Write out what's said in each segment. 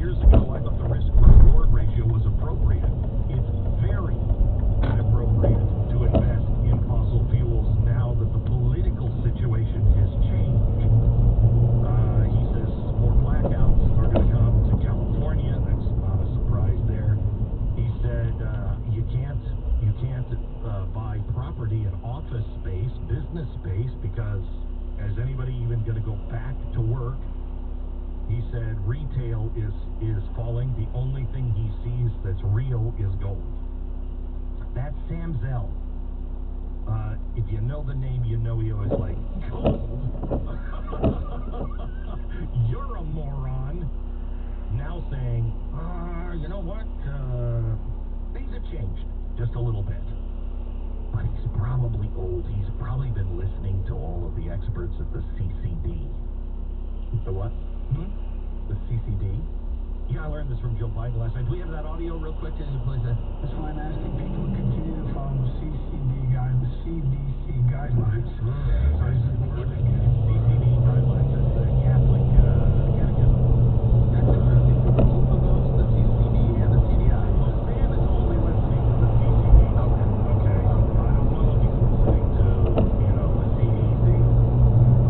years ago, I thought the risk-reward ratio was appropriate. It's very inappropriate to invest in fossil fuels now that the political situation has changed. He says more blackouts are going to come to California. That's not a surprise there. He said you can't buy property and office space, business space, because is anybody even going to go back to work? He said retail is falling. The only thing he sees that's real is gold. That's Sam Zell. If you know the name, you know he always like, gold? You're a moron. Now saying, you know what? Things have changed just a little bit. But he's probably old. He's probably been listening to all of the experts at the CCD. The what? The CCD? Yeah, I learned this from Joe Biden last night. Do we have that audio real quick? Can you play that? That's why I'm asking people to continue to follow the CCD guidelines, the CDC guidelines. CCD guidelines. That's the Catholic catechism. That's interesting. Both of those, the CCD and the CDI. Well, Sam is only listening to the CCD. Okay. I don't know if he's listening to, the CDC,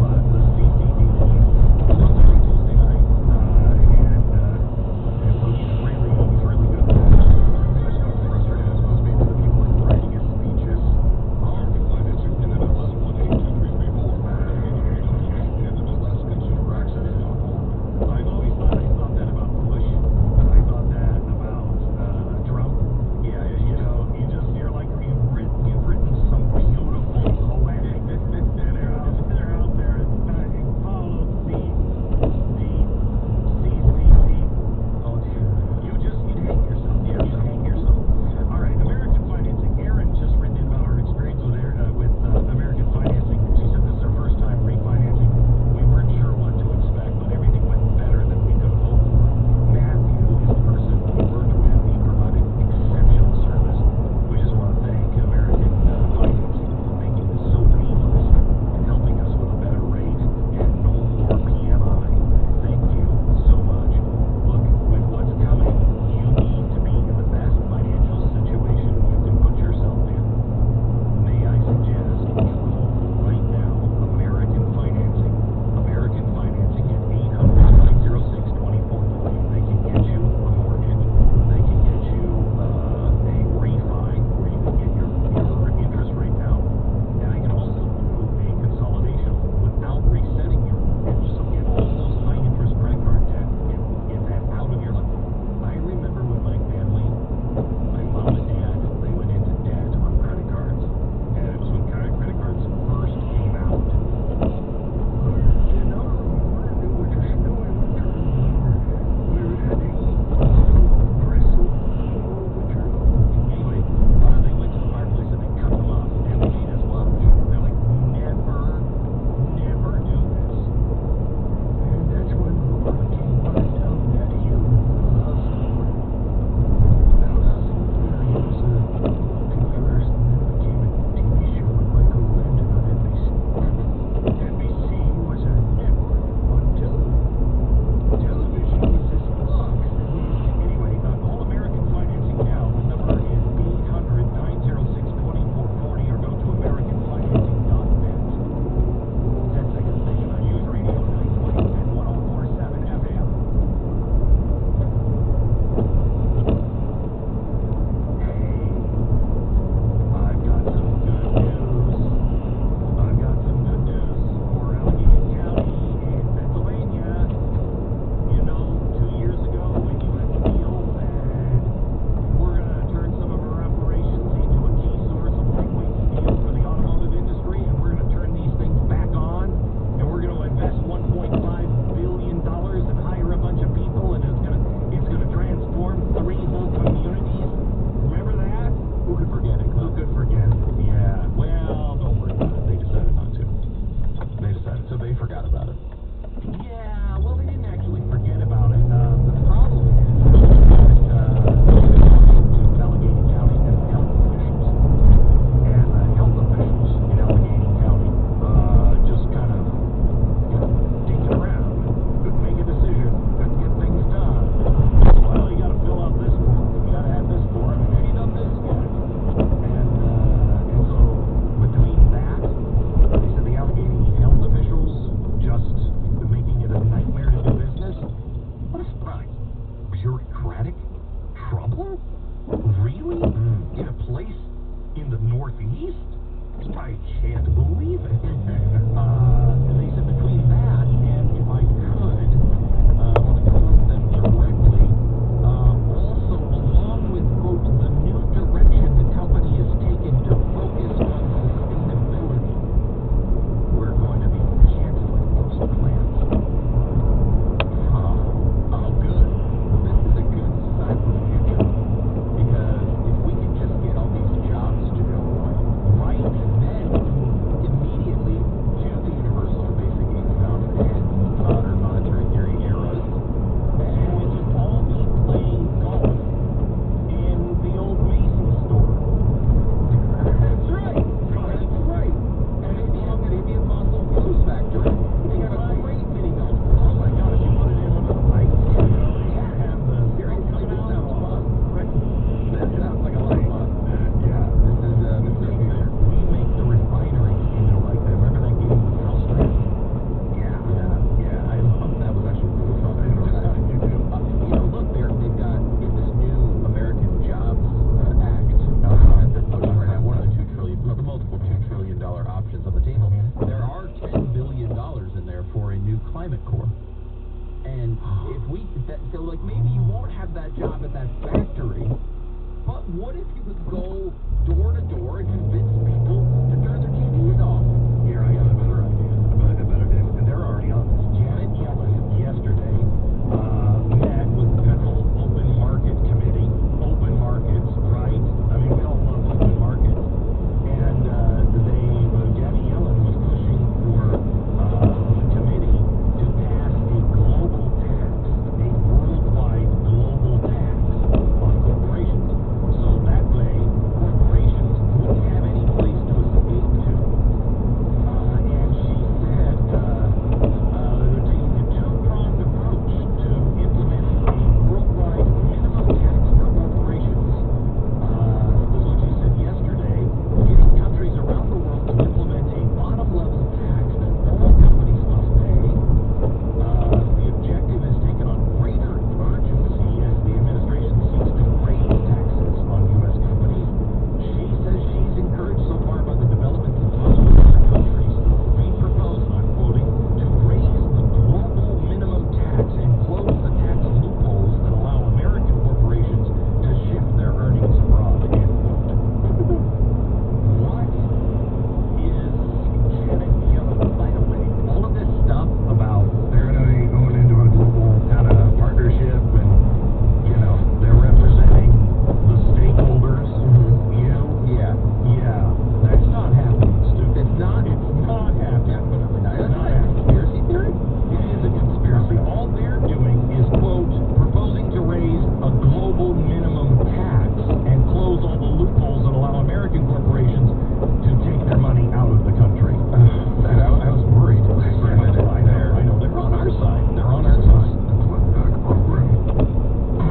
but the CCD. He's on every Tuesday night, and so he's really good at that. I just know how frustrating it must be for the people writing his speeches. Oh, And then it was 1 8 2 3 3 4. Really? In a place in the Northeast? I can't